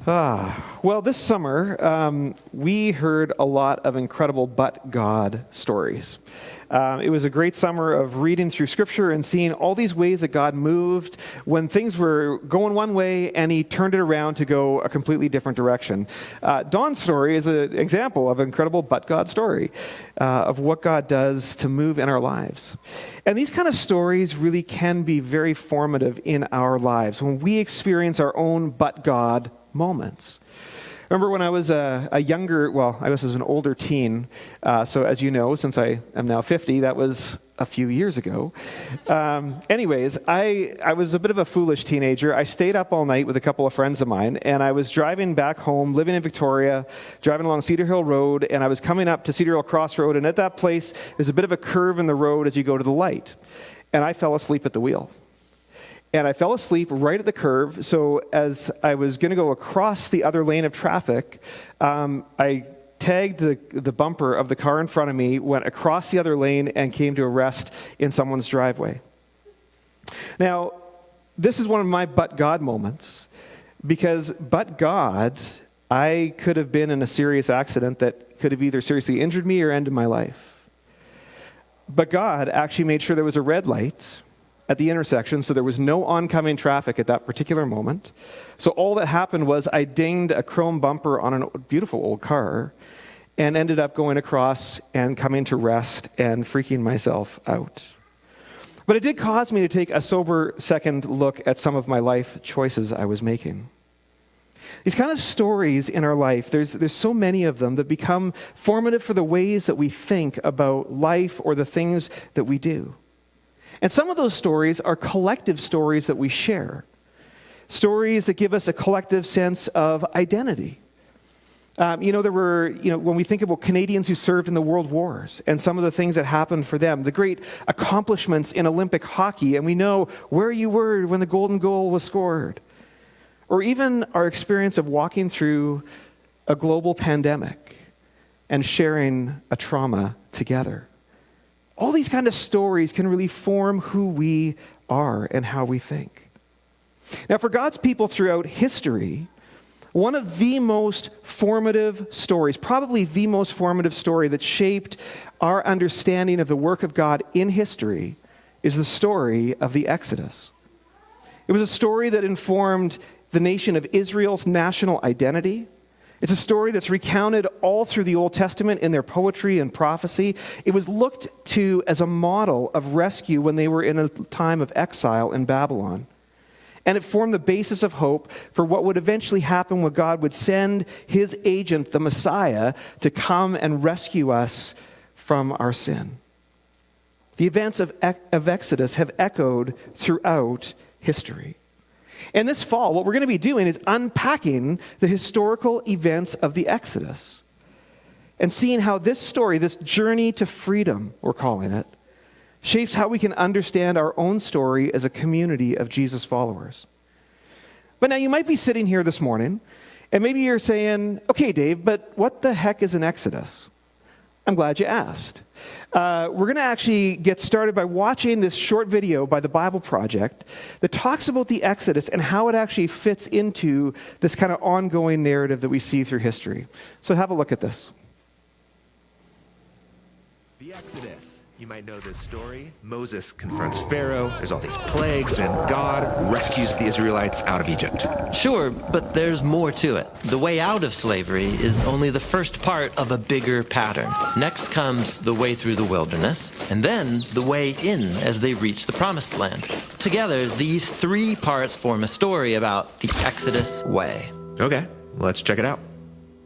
Well, this summer, we heard a lot of incredible but God stories. It was a great summer of reading through Scripture and seeing all these ways that God moved when things were going one way and He turned it around to go a completely different direction. Dawn's story is an example of an incredible but God story of what God does to move in our lives. And these kind of stories really can be very formative in our lives when we experience our own but God moments. Remember when I was I was an older teen, so as you know, since I am now 50, that was a few years ago. Anyways, I was a bit of a foolish teenager. I stayed up all night with a couple of friends of mine, and I was driving back home, living in Victoria, driving along Cedar Hill Road, and I was coming up to Cedar Hill Crossroad, and at that place, there's a bit of a curve in the road as you go to the light, and I fell asleep at the wheel. And I fell asleep right at the curve, so as I was going to go across the other lane of traffic, I tagged the bumper of the car in front of me, went across the other lane, and came to a rest in someone's driveway. Now, this is one of my but God moments, because but God, I could have been in a serious accident that could have either seriously injured me or ended my life. But God actually made sure there was a red light at the intersection, so there was no oncoming traffic at that particular moment. So all that happened was I dinged a chrome bumper on a beautiful old car and ended up going across and coming to rest and freaking myself out. But it did cause me to take a sober second look at some of my life choices I was making. These kind of stories in our life, there's so many of them that become formative for the ways that we think about life or the things that we do. And some of those stories are collective stories that we share. Stories that give us a collective sense of identity. When we think about Canadians who served in the world wars and some of the things that happened for them, the great accomplishments in Olympic hockey, and we know where you were when the golden goal was scored. Or even our experience of walking through a global pandemic and sharing a trauma together. All these kind of stories can really form who we are and how we think. Now, for God's people throughout history, one of the most formative stories, probably the most formative story that shaped our understanding of the work of God in history is the story of the Exodus. It was a story that informed the nation of Israel's national identity. It's a story that's recounted all through the Old Testament in their poetry and prophecy. It was looked to as a model of rescue when they were in a time of exile in Babylon. And it formed the basis of hope for what would eventually happen when God would send His agent, the Messiah, to come and rescue us from our sin. The events of Exodus have echoed throughout history. And this fall, what we're going to be doing is unpacking the historical events of the Exodus and seeing how this story, this journey to freedom, we're calling it, shapes how we can understand our own story as a community of Jesus followers. But now you might be sitting here this morning, and maybe you're saying, okay, Dave, but what the heck is an Exodus? I'm glad you asked. We're going to actually get started by watching this short video by the Bible Project that talks about the Exodus and how it actually fits into this kind of ongoing narrative that we see through history. So have a look at this. The Exodus. You might know this story. Moses confronts Pharaoh, there's all these plagues, and God rescues the Israelites out of Egypt. Sure, but there's more to it. The way out of slavery is only the first part of a bigger pattern. Next comes the way through the wilderness, and then the way in as they reach the promised land. Together, these three parts form a story about the Exodus way. Okay, let's check it out.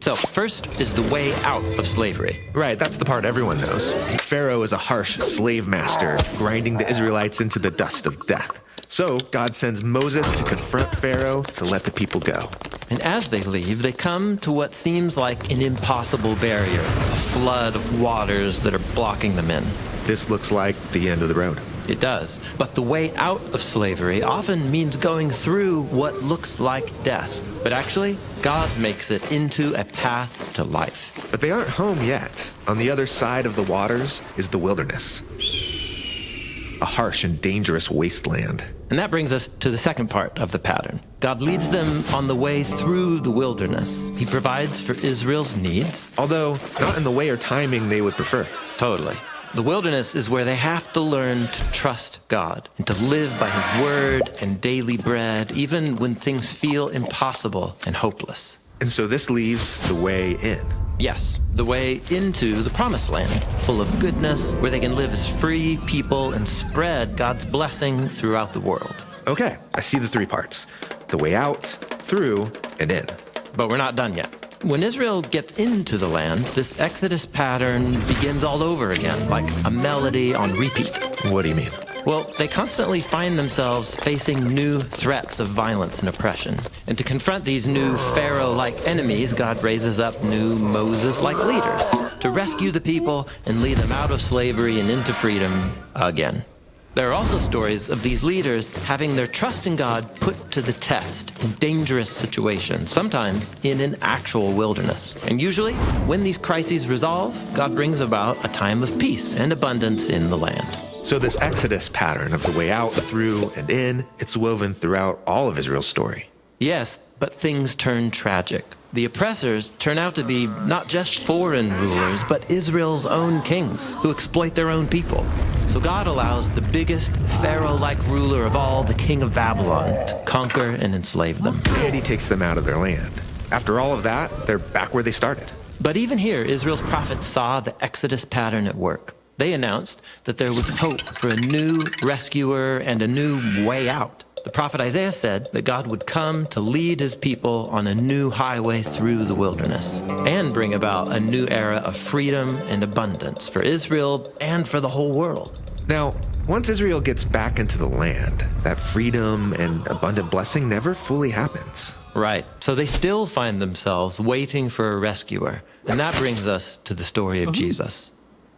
So, first is the way out of slavery. Right, that's the part everyone knows. Pharaoh is a harsh slave master, grinding the Israelites into the dust of death. So, God sends Moses to confront Pharaoh to let the people go. And as they leave, they come to what seems like an impossible barrier, a flood of waters that are blocking them in. This looks like the end of the road. It does. But the way out of slavery often means going through what looks like death. But actually, God makes it into a path to life. But they aren't home yet. On the other side of the waters is the wilderness. A harsh and dangerous wasteland. And that brings us to the second part of the pattern. God leads them on the way through the wilderness. He provides for Israel's needs. Although not in the way or timing they would prefer. Totally. The wilderness is where they have to learn to trust God and to live by His word and daily bread, even when things feel impossible and hopeless. And so this leaves the way in. Yes, the way into the promised land, full of goodness, where they can live as free people and spread God's blessing throughout the world. Okay, I see the three parts. The way out, through, and in. But we're not done yet. When Israel gets into the land, this Exodus pattern begins all over again, like a melody on repeat. What do you mean? Well, they constantly find themselves facing new threats of violence and oppression. And to confront these new Pharaoh-like enemies, God raises up new Moses-like leaders to rescue the people and lead them out of slavery and into freedom again. There are also stories of these leaders having their trust in God put to the test in dangerous situations, sometimes in an actual wilderness. And usually, when these crises resolve, God brings about a time of peace and abundance in the land. So this Exodus pattern of the way out, through, and in, it's woven throughout all of Israel's story. Yes, but things turn tragic. The oppressors turn out to be not just foreign rulers, but Israel's own kings who exploit their own people. So God allows the biggest Pharaoh-like ruler of all, the king of Babylon, to conquer and enslave them. And he takes them out of their land. After all of that, they're back where they started. But even here, Israel's prophets saw the Exodus pattern at work. They announced that there was hope for a new rescuer and a new way out. The prophet Isaiah said that God would come to lead his people on a new highway through the wilderness and bring about a new era of freedom and abundance for Israel and for the whole world. Now, once Israel gets back into the land, that freedom and abundant blessing never fully happens. Right. So they still find themselves waiting for a rescuer. And that brings us to the story of Jesus.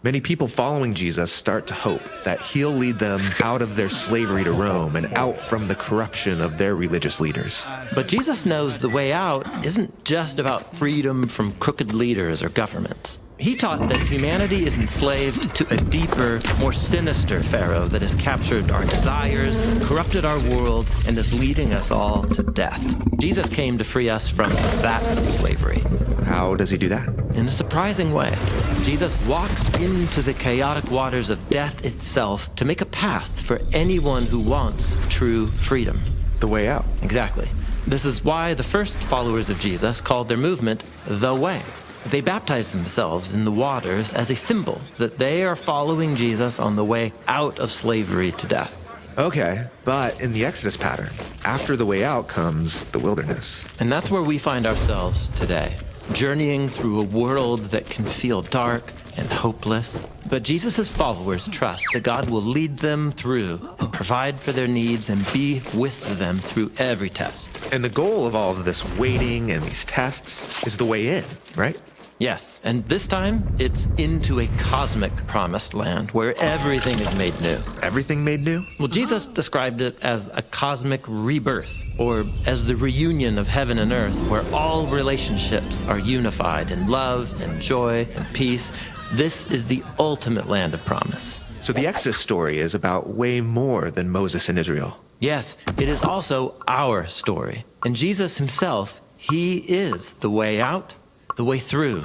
Many people following Jesus start to hope that he'll lead them out of their slavery to Rome and out from the corruption of their religious leaders. But Jesus knows the way out isn't just about freedom from crooked leaders or governments. He taught that humanity is enslaved to a deeper, more sinister Pharaoh that has captured our desires, corrupted our world, and is leading us all to death. Jesus came to free us from that slavery. How does he do that? In a surprising way, Jesus walks into the chaotic waters of death itself to make a path for anyone who wants true freedom. The way out. Exactly. This is why the first followers of Jesus called their movement the Way. They baptized themselves in the waters as a symbol that they are following Jesus on the way out of slavery to death. Okay, but in the Exodus pattern, after the way out comes the wilderness. And that's where we find ourselves today, journeying through a world that can feel dark and hopeless. But Jesus' followers trust that God will lead them through and provide for their needs and be with them through every test. And the goal of all of this waiting and these tests is the way in, right? Yes, and this time it's into a cosmic promised land where everything is made new. Everything made new? Well, Jesus described it as a cosmic rebirth, or as the reunion of heaven and earth where all relationships are unified in love and joy and peace. This is the ultimate land of promise. So the Exodus story is about way more than Moses and Israel. Yes, it is also our story. And Jesus himself, he is the way out, the way through,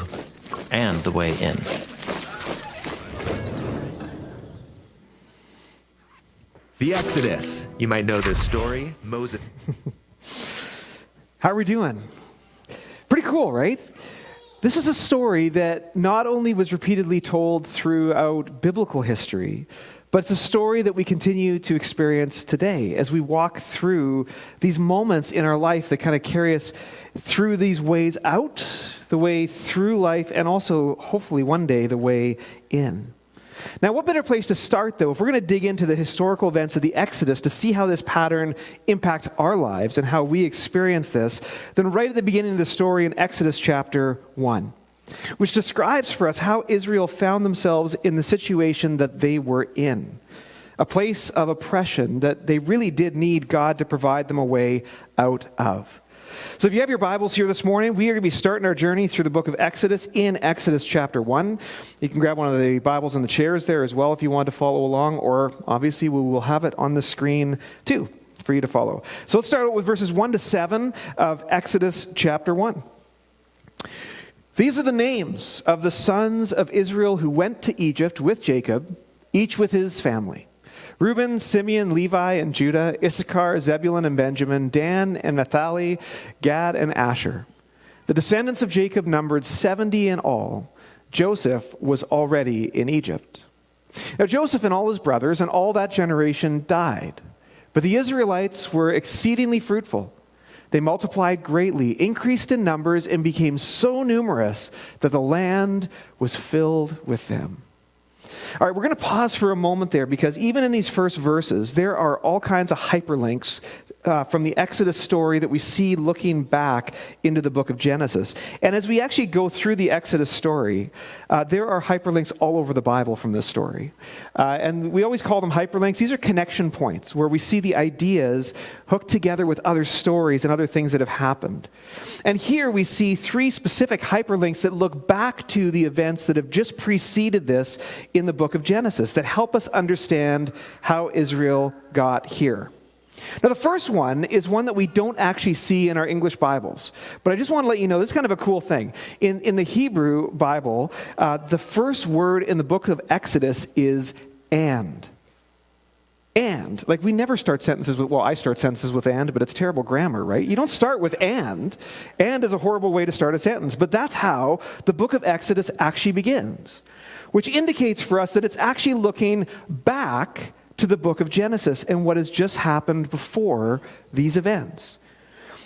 and the way in. The Exodus. You might know this story. Moses. How are we doing? Pretty cool, right? This is a story that not only was repeatedly told throughout biblical history, but it's a story that we continue to experience today as we walk through these moments in our life that kind of carry us through these ways out, the way through life, and also, hopefully one day, the way in. Now, what better place to start, though, if we're going to dig into the historical events of the Exodus to see how this pattern impacts our lives and how we experience this, than right at the beginning of the story in Exodus chapter 1, which describes for us how Israel found themselves in the situation that they were in, a place of oppression that they really did need God to provide them a way out of. So if you have your Bibles here this morning, we are going to be starting our journey through the book of Exodus in Exodus chapter 1. You can grab one of the Bibles in the chairs there as well if you want to follow along, or obviously we will have it on the screen too. for you to follow. So let's start out with verses 1 to 7 of Exodus chapter 1. These are the names of the sons of Israel who went to Egypt with Jacob, each with his family. Reuben, Simeon, Levi, and Judah, Issachar, Zebulun, and Benjamin, Dan and Naphtali, Gad, and Asher. The descendants of Jacob numbered 70 in all. Joseph was already in Egypt. Now Joseph and all his brothers and all that generation died. But the Israelites were exceedingly fruitful. They multiplied greatly, increased in numbers, and became so numerous that the land was filled with them. All right, we're going to pause for a moment there because even in these first verses, there are all kinds of hyperlinks from the Exodus story that we see looking back into the book of Genesis. And as we actually go through the Exodus story, there are hyperlinks all over the Bible from this story. And we always call them hyperlinks. These are connection points where we see the ideas hooked together with other stories and other things that have happened. And here we see three specific hyperlinks that look back to the events that have just preceded this in the book of Genesis that help us understand how Israel got here. Now, the first one is one that we don't actually see in our English Bibles, but I just want to let you know, this is kind of a cool thing. In the Hebrew Bible, the first word in the book of Exodus is and. And. Like, we never start sentences with, well, I start sentences with and, but it's terrible grammar, right? You don't start with and. And is a horrible way to start a sentence, but that's how the book of Exodus actually begins, which indicates for us that it's actually looking back to the book of Genesis and what has just happened before these events.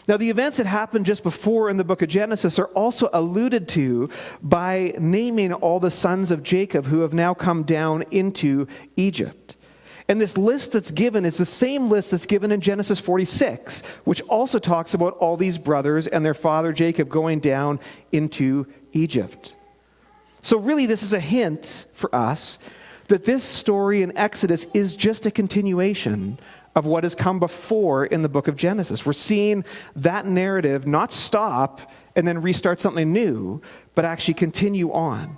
Now, the events that happened just before in the book of Genesis are also alluded to by naming all the sons of Jacob who have now come down into Egypt. And this list that's given is the same list that's given in Genesis 46, which also talks about all these brothers and their father Jacob going down into Egypt. So really, this is a hint for us that this story in Exodus is just a continuation of what has come before in the book of Genesis. We're seeing that narrative not stop and then restart something new, but actually continue on.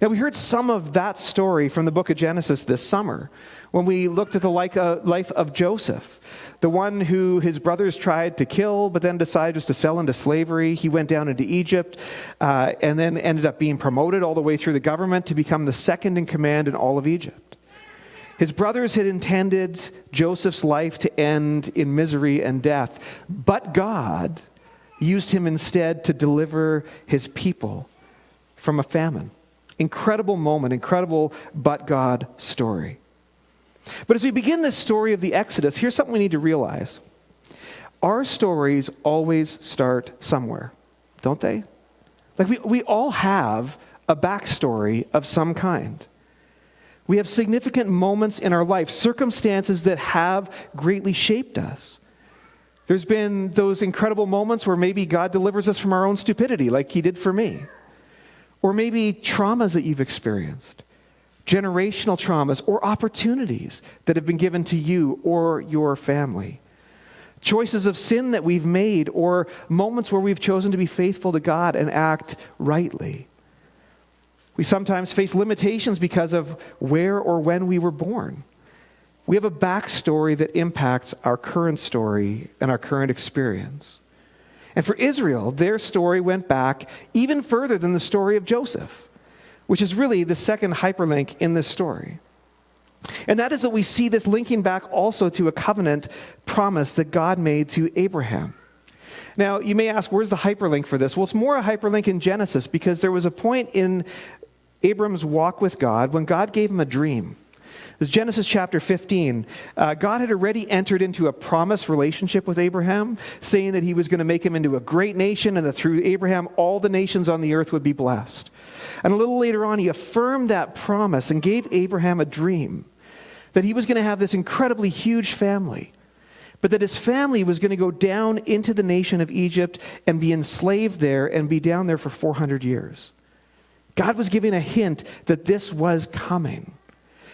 Now, we heard some of that story from the book of Genesis this summer when we looked at the life of Joseph, the one who his brothers tried to kill but then decided just to sell into slavery. He went down into Egypt and then ended up being promoted all the way through the government to become the second in command in all of Egypt. His brothers had intended Joseph's life to end in misery and death, but God used him instead to deliver his people from a famine. Incredible moment, incredible but God story. But as we begin this story of the Exodus, here's something we need to realize. Our stories always start somewhere, don't they? Like we all have a backstory of some kind. We have significant moments in our life, circumstances that have greatly shaped us. There's been those incredible moments where maybe God delivers us from our own stupidity, like he did for me. Or maybe traumas that you've experienced, generational traumas or opportunities that have been given to you or your family. Choices of sin that we've made or moments where we've chosen to be faithful to God and act rightly. We sometimes face limitations because of where or when we were born. We have a backstory that impacts our current story and our current experience. And for Israel, their story went back even further than the story of Joseph, which is really the second hyperlink in this story. And that is that we see this linking back also to a covenant promise that God made to Abraham. Now, you may ask, where's the hyperlink for this? Well, it's more a hyperlink in Genesis because there was a point in Abram's walk with God when God gave him a dream. This is Genesis chapter 15. God had already entered into a promise relationship with Abraham, saying that he was going to make him into a great nation and that through Abraham, all the nations on the earth would be blessed. And a little later on, he affirmed that promise and gave Abraham a dream that he was going to have this incredibly huge family, but that his family was going to go down into the nation of Egypt and be enslaved there and be down there for 400 years. God was giving a hint that this was coming.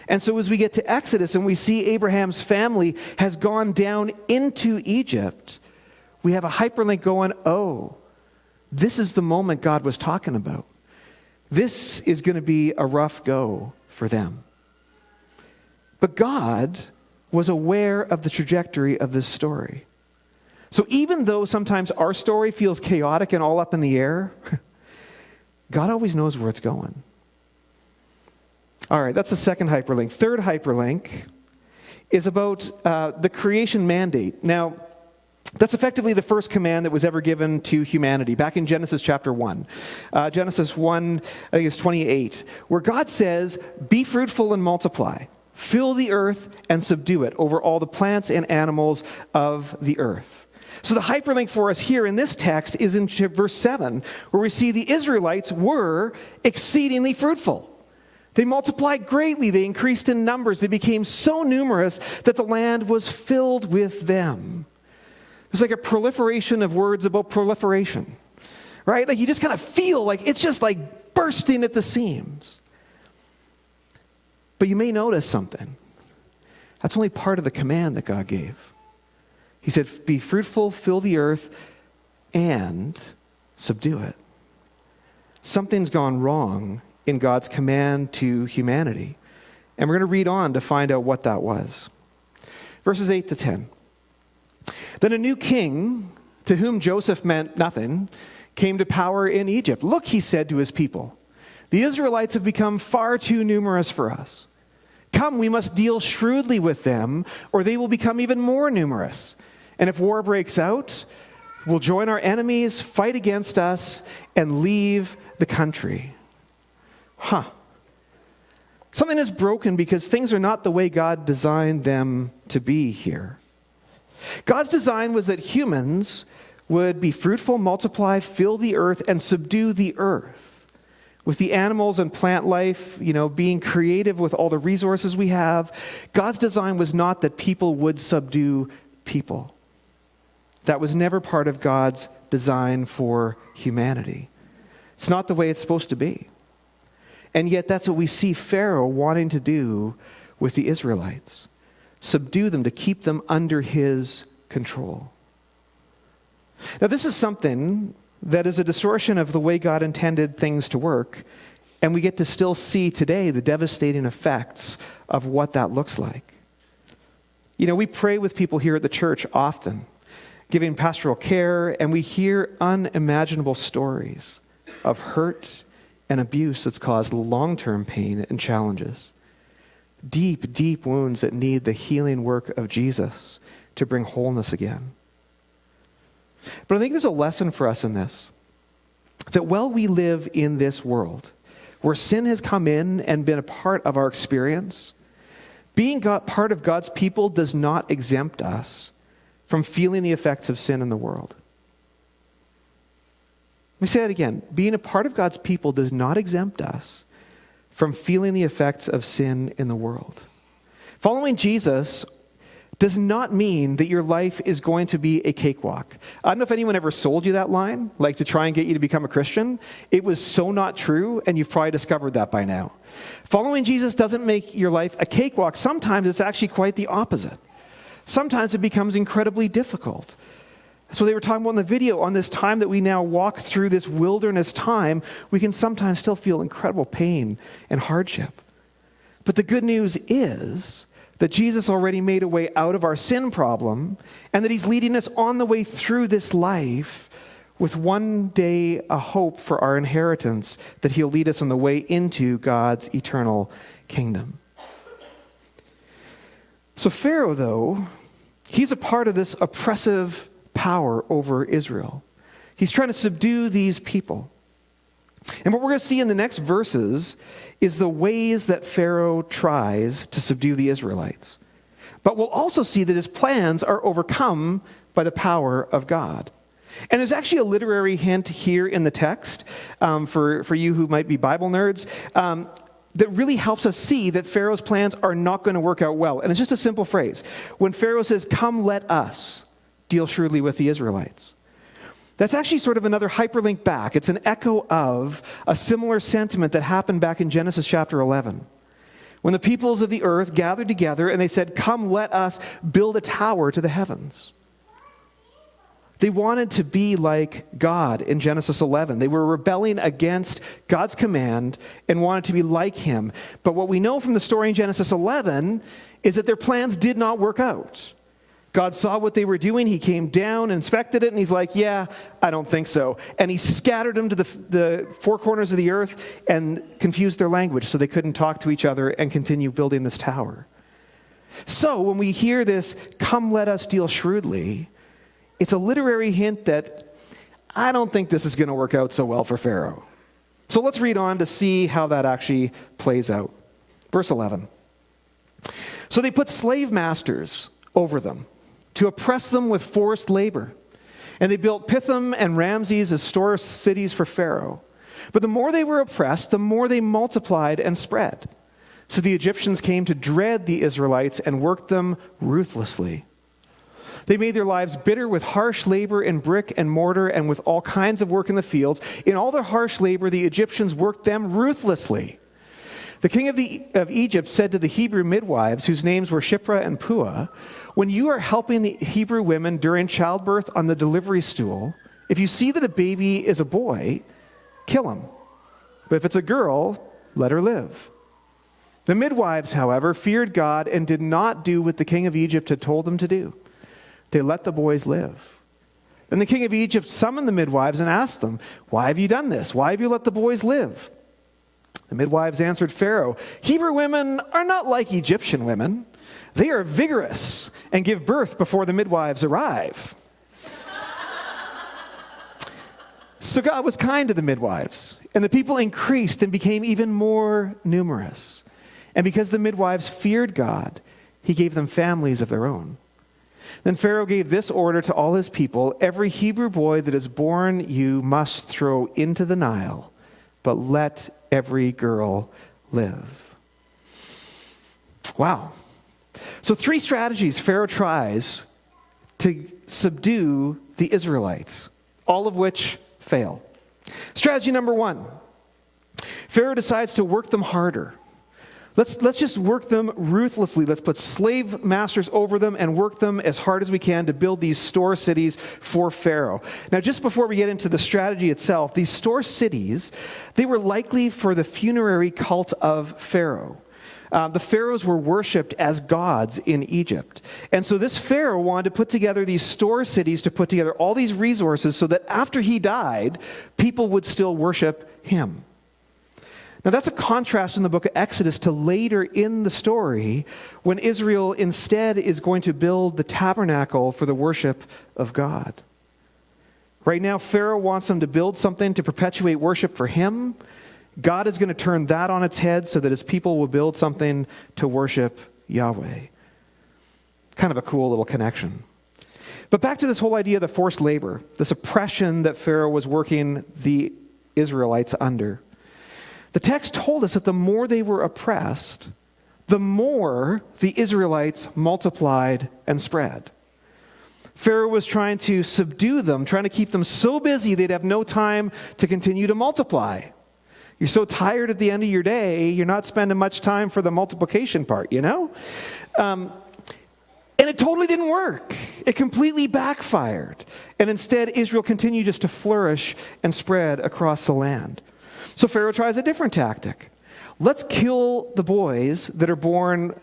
And so as we get to Exodus and we see Abraham's family has gone down into Egypt, we have a hyperlink going, oh, this is the moment God was talking about. This is going to be a rough go for them. But God was aware of the trajectory of this story. So even though sometimes our story feels chaotic and all up in the air, God always knows where it's going. All right, that's the second hyperlink. Third hyperlink is about the creation mandate. Now, that's effectively the first command that was ever given to humanity, back in Genesis chapter 1. Genesis 1, I think it's 28, where God says, "Be fruitful and multiply. Fill the earth and subdue it over all the plants and animals of the earth." So the hyperlink for us here in this text is in verse 7, where we see the Israelites were exceedingly fruitful. They multiplied greatly. They increased in numbers. They became so numerous that the land was filled with them. It's like a proliferation of words about proliferation, right? Like you just kind of feel like it's just like bursting at the seams. But you may notice something. That's only part of the command that God gave. He said, "Be fruitful, fill the earth, and subdue it." Something's gone wrong in God's command to humanity. And we're going to read on to find out what that was. Verses 8 to 10. "Then a new king, to whom Joseph meant nothing, came to power in Egypt. 'Look,' he said to his people, 'the Israelites have become far too numerous for us. Come, we must deal shrewdly with them, or they will become even more numerous. And if war breaks out, we'll join our enemies, fight against us, and leave the country.'" Something is broken because things are not the way God designed them to be here. God's design was that humans would be fruitful, multiply, fill the earth, and subdue the earth. With the animals and plant life, being creative with all the resources we have, God's design was not that people would subdue people. That was never part of God's design for humanity. It's not the way it's supposed to be. And yet that's what we see Pharaoh wanting to do with the Israelites. Subdue them to keep them under his control. Now this is something that is a distortion of the way God intended things to work, and we get to still see today the devastating effects of what that looks like. We pray with people here at the church often, giving pastoral care, and we hear unimaginable stories of hurt and abuse that's caused long-term pain and challenges. Deep, deep wounds that need the healing work of Jesus to bring wholeness again. But I think there's a lesson for us in this, that while we live in this world, where sin has come in and been a part of our experience, being part of God's people does not exempt us from feeling the effects of sin in the world. Let me say that again. Being a part of God's people does not exempt us from feeling the effects of sin in the world. Following Jesus does not mean that your life is going to be a cakewalk. I don't know if anyone ever sold you that line, like to try and get you to become a Christian. It was so not true, and you've probably discovered that by now. Following Jesus doesn't make your life a cakewalk. Sometimes it's actually quite the opposite. Sometimes it becomes incredibly difficult. So they were talking about in the video, on this time that we now walk through this wilderness time, we can sometimes still feel incredible pain and hardship. But the good news is that Jesus already made a way out of our sin problem, and that he's leading us on the way through this life with one day a hope for our inheritance, that he'll lead us on the way into God's eternal kingdom. So Pharaoh, though, he's a part of this oppressive power over Israel. He's trying to subdue these people. And what we're going to see in the next verses is the ways that Pharaoh tries to subdue the Israelites. But we'll also see that his plans are overcome by the power of God. And there's actually a literary hint here in the text for you who might be Bible nerds that really helps us see that Pharaoh's plans are not going to work out well. And it's just a simple phrase. When Pharaoh says, "Come, let us deal shrewdly with the Israelites," that's actually sort of another hyperlink back. It's an echo of a similar sentiment that happened back in Genesis chapter 11. When the peoples of the earth gathered together and they said, "Come, let us build a tower to the heavens." They wanted to be like God in Genesis 11. They were rebelling against God's command and wanted to be like him. But what we know from the story in Genesis 11 is that their plans did not work out. God saw what they were doing. He came down, inspected it, and he's like, yeah, I don't think so. And he scattered them to the four corners of the earth and confused their language so they couldn't talk to each other and continue building this tower. So when we hear this, come let us deal shrewdly, it's a literary hint that I don't think this is going to work out so well for Pharaoh. So let's read on to see how that actually plays out. Verse 11. So they put slave masters over them to oppress them with forced labor. And they built Pithom and Ramses as store cities for Pharaoh. But the more they were oppressed, the more they multiplied and spread. So the Egyptians came to dread the Israelites and worked them ruthlessly. They made their lives bitter with harsh labor in brick and mortar and with all kinds of work in the fields. In all their harsh labor, the Egyptians worked them ruthlessly. The king of Egypt said to the Hebrew midwives, whose names were Shiphrah and Puah, when you are helping the Hebrew women during childbirth on the delivery stool, if you see that a baby is a boy, kill him. But if it's a girl, let her live. The midwives, however, feared God and did not do what the king of Egypt had told them to do. They let the boys live. Then the king of Egypt summoned the midwives and asked them, why have you done this? Why have you let the boys live? The midwives answered Pharaoh, Hebrew women are not like Egyptian women. They are vigorous and give birth before the midwives arrive. So God was kind to the midwives, and the people increased and became even more numerous. And because the midwives feared God, he gave them families of their own. Then Pharaoh gave this order to all his people, every Hebrew boy that is born you must throw into the Nile, but let every girl live. Wow. So 3 strategies Pharaoh tries to subdue the Israelites, all of which fail. Strategy number 1, Pharaoh decides to work them harder. Let's just work them ruthlessly. Let's put slave masters over them and work them as hard as we can to build these store cities for Pharaoh. Now, just before we get into the strategy itself, these store cities, they were likely for the funerary cult of Pharaoh. The pharaohs were worshipped as gods in Egypt. And so this pharaoh wanted to put together these store cities to put together all these resources so that after he died, people would still worship him. Now that's a contrast in the book of Exodus to later in the story when Israel instead is going to build the tabernacle for the worship of God. Right now, Pharaoh wants them to build something to perpetuate worship for him. God is going to turn that on its head so that his people will build something to worship Yahweh. Kind of a cool little connection. But back to this whole idea of the forced labor, this oppression that Pharaoh was working the Israelites under. The text told us that the more they were oppressed, the more the Israelites multiplied and spread. Pharaoh was trying to subdue them, trying to keep them so busy they'd have no time to continue to multiply. You're so tired at the end of your day, you're not spending much time for the multiplication part, you know? And it totally didn't work. It completely backfired. And instead, Israel continued just to flourish and spread across the land. So Pharaoh tries a different tactic. Let's kill the boys that are born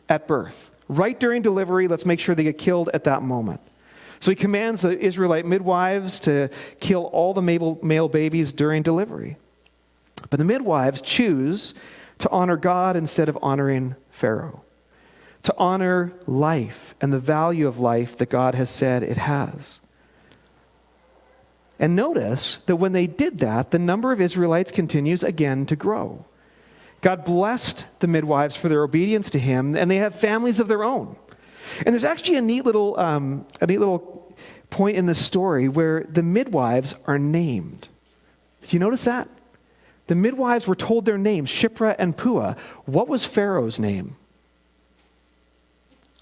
at birth. Right during delivery, let's make sure they get killed at that moment. So he commands the Israelite midwives to kill all the male babies during delivery. But the midwives choose to honor God instead of honoring Pharaoh, to honor life and the value of life that God has said it has. And notice that when they did that, the number of Israelites continues again to grow. God blessed the midwives for their obedience to him, and they have families of their own. And there's actually a neat little point in this story where the midwives are named. Did you notice that? The midwives were told their names, Shiphrah and Puah. What was Pharaoh's name?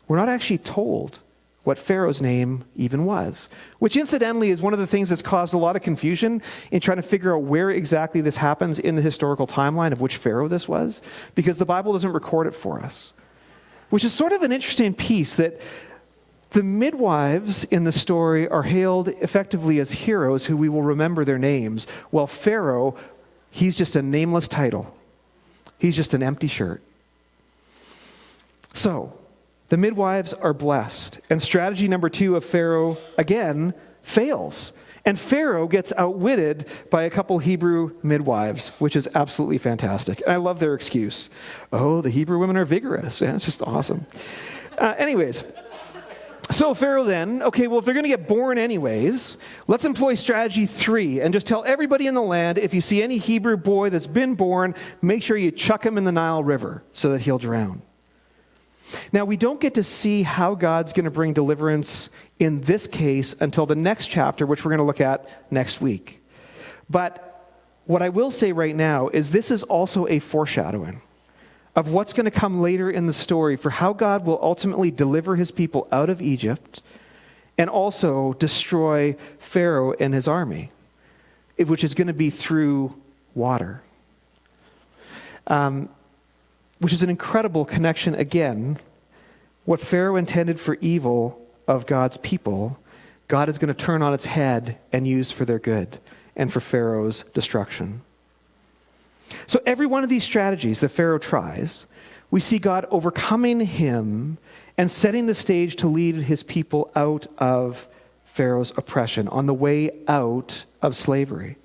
We're not actually told what Pharaoh's name even was, which incidentally is one of the things that's caused a lot of confusion in trying to figure out where exactly this happens in the historical timeline of which Pharaoh this was, because the Bible doesn't record it for us, which is sort of an interesting piece that The midwives in the story are hailed effectively as heroes who we will remember their names, while Pharaoh, he's just a nameless title. He's just an empty shirt. So, the midwives are blessed, and strategy number 2 of Pharaoh, again, fails. And Pharaoh gets outwitted by a couple Hebrew midwives, which is absolutely fantastic. And I love their excuse. Oh, the Hebrew women are vigorous. Yeah, it's just awesome. Anyways, so Pharaoh then, okay, well, if they're going to get born anyways, let's employ strategy 3 and just tell everybody in the land, if you see any Hebrew boy that's been born, make sure you chuck him in the Nile River so that he'll drown. Now, we don't get to see how God's going to bring deliverance in this case until the next chapter, which we're going to look at next week. But what I will say right now is this is also a foreshadowing of what's going to come later in the story for how God will ultimately deliver his people out of Egypt and also destroy Pharaoh and his army, which is going to be through water. Which is an incredible connection again. What Pharaoh intended for evil of God's people, God is going to turn on its head and use for their good and for Pharaoh's destruction. So every one of these strategies that Pharaoh tries, we see God overcoming him and setting the stage to lead his people out of Pharaoh's oppression, on the way out of slavery.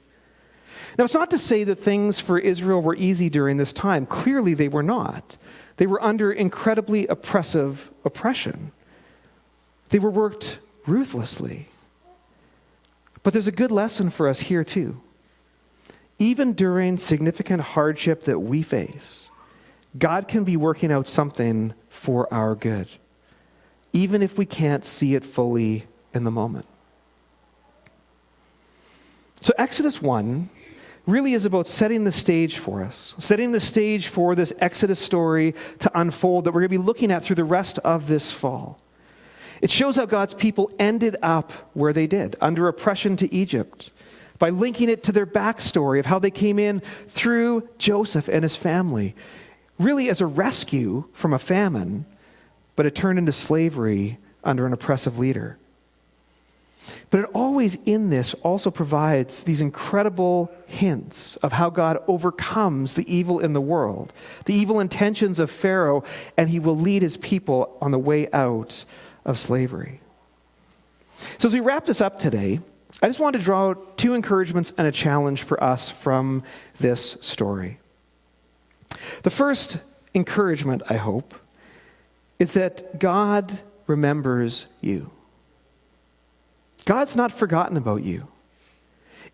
Now, it's not to say that things for Israel were easy during this time. Clearly, they were not. They were under incredibly oppressive oppression. They were worked ruthlessly. But there's a good lesson for us here, too. Even during significant hardship that we face, God can be working out something for our good, even if we can't see it fully in the moment. So Exodus 1 really is about setting the stage for us, setting the stage for this Exodus story to unfold that we're going to be looking at through the rest of this fall. It shows how God's people ended up where they did, under oppression to Egypt, by linking it to their backstory of how they came in through Joseph and his family, really as a rescue from a famine, but it turned into slavery under an oppressive leader. But it always in this also provides these incredible hints of how God overcomes the evil in the world, the evil intentions of Pharaoh, and he will lead his people on the way out of slavery. So as we wrap this up today, I just want to draw out 2 encouragements and a challenge for us from this story. The first encouragement, I hope, is that God remembers you. God's not forgotten about you.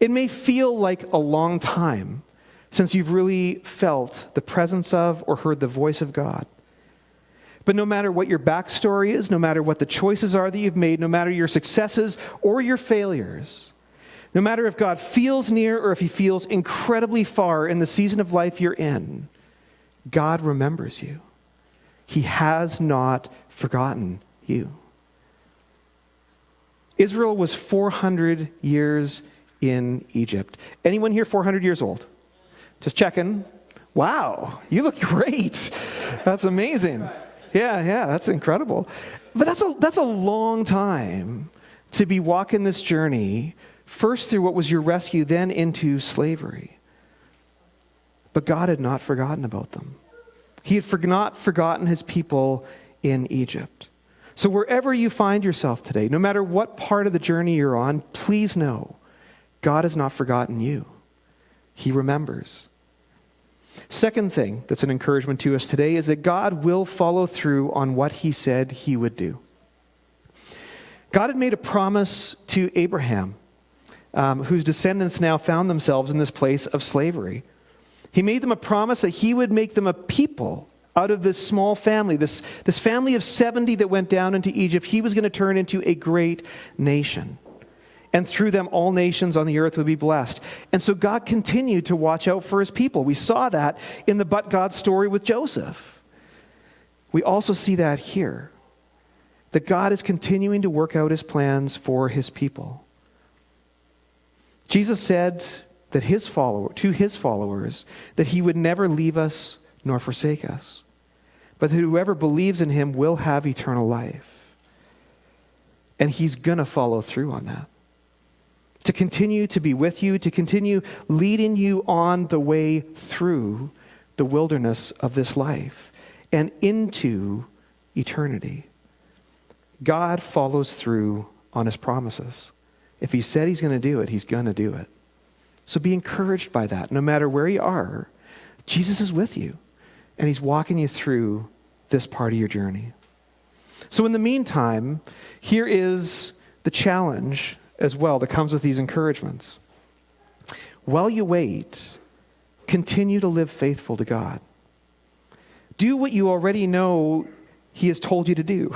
It may feel like a long time since you've really felt the presence of or heard the voice of God. But no matter what your backstory is, no matter what the choices are that you've made, no matter your successes or your failures, no matter if God feels near or if he feels incredibly far in the season of life you're in, God remembers you. He has not forgotten you. Israel was 400 years in Egypt. Anyone here 400 years old? Just checking. Wow, you look great. That's amazing. Yeah, that's incredible. But that's a long time to be walking this journey, first through what was your rescue, then into slavery. But God had not forgotten about them. He had not forgotten his people in Egypt. So wherever you find yourself today, no matter what part of the journey you're on, please know God has not forgotten you. He remembers. Second thing that's an encouragement to us today is that God will follow through on what he said he would do. God had made a promise to Abraham, whose descendants now found themselves in this place of slavery. He made them a promise that he would make them a people out of this small family, this family of 70 that went down into Egypt. He was going to turn into a great nation. And through them, all nations on the earth would be blessed. And so God continued to watch out for his people. We saw that in the But God story with Joseph. We also see that here, that God is continuing to work out his plans for his people. Jesus said that to his followers, that he would never leave us nor forsake us, but that whoever believes in him will have eternal life. And he's going to follow through on that. To continue to be with you, to continue leading you on the way through the wilderness of this life and into eternity. God follows through on his promises. If he said he's going to do it, he's going to do it. So be encouraged by that. No matter where you are, Jesus is with you, and he's walking you through this part of your journey. So in the meantime, here is the challenge as well that comes with these encouragements. While you wait, continue to live faithful to God. Do what you already know he has told you to do.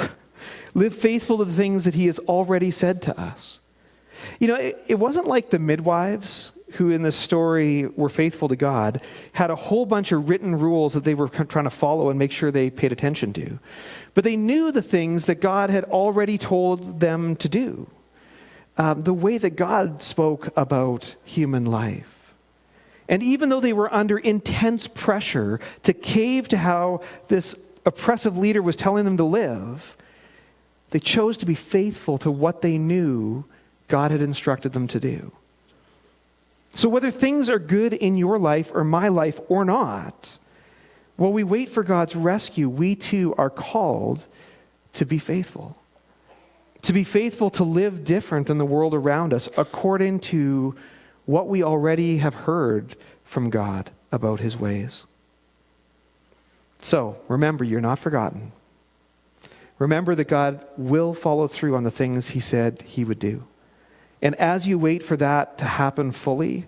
Live faithful to the things that he has already said to us. You know, it wasn't like the midwives who in this story were faithful to God had a whole bunch of written rules that they were trying to follow and make sure they paid attention to. But they knew the things that God had already told them to do. The way that God spoke about human life. And even though they were under intense pressure to cave to how this oppressive leader was telling them to live, they chose to be faithful to what they knew God had instructed them to do. So whether things are good in your life or my life or not, while we wait for God's rescue, we too are called to be faithful. To be faithful to live different than the world around us according to what we already have heard from God about his ways. So remember, you're not forgotten. Remember that God will follow through on the things he said he would do. And as you wait for that to happen fully,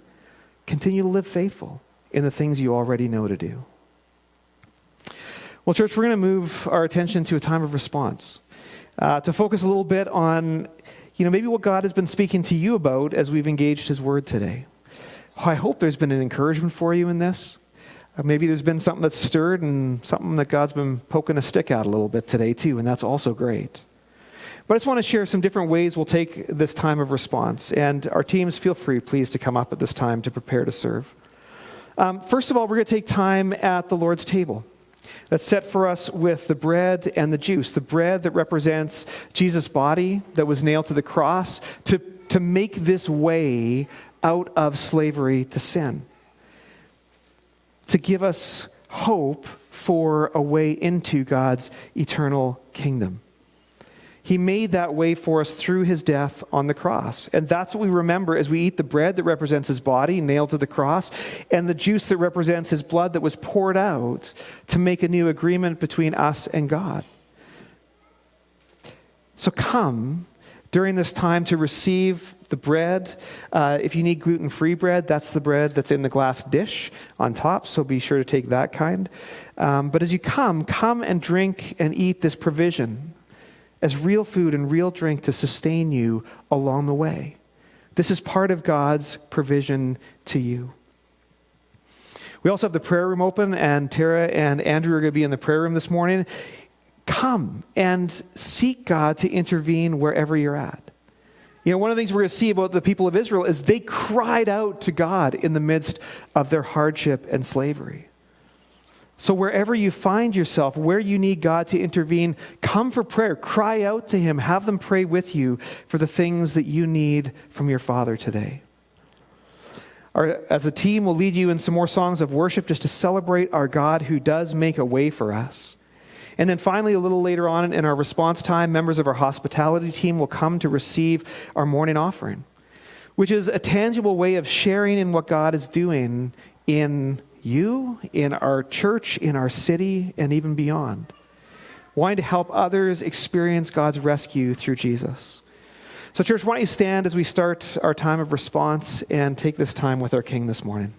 continue to live faithful in the things you already know to do. Well, church, we're going to move our attention to a time of response, to focus a little bit on, maybe what God has been speaking to you about as we've engaged his word today. I hope there's been an encouragement for you in this. Maybe there's been something that's stirred and something that God's been poking a stick at a little bit today too, and that's also great. But I just want to share some different ways we'll take this time of response. And our teams, feel free, please, to come up at this time to prepare to serve. First of all, we're going to take time at the Lord's table. That's set for us with the bread and the juice. The bread that represents Jesus' body that was nailed to the cross to make this way out of slavery to sin. To give us hope for a way into God's eternal kingdom. He made that way for us through his death on the cross. And that's what we remember as we eat the bread that represents his body nailed to the cross and the juice that represents his blood that was poured out to make a new agreement between us and God. So come during this time to receive the bread. If you need gluten-free bread, that's the bread that's in the glass dish on top, so be sure to take that kind. But as you come and drink and eat this provision as real food and real drink to sustain you along the way. This is part of God's provision to you. We also have the prayer room open, and Tara and Andrew are going to be in the prayer room this morning. Come and seek God to intervene wherever you're at. One of the things we're going to see about the people of Israel is they cried out to God in the midst of their hardship and slavery. So wherever you find yourself, where you need God to intervene, come for prayer, cry out to him, have them pray with you for the things that you need from your Father today. As a team, we'll lead you in some more songs of worship just to celebrate our God who does make a way for us. And then finally, a little later on in our response time, members of our hospitality team will come to receive our morning offering, which is a tangible way of sharing in what God is doing in you, in our church, in our city, and even beyond. Wanting to help others experience God's rescue through Jesus. So church, why don't you stand as we start our time of response and take this time with our King this morning.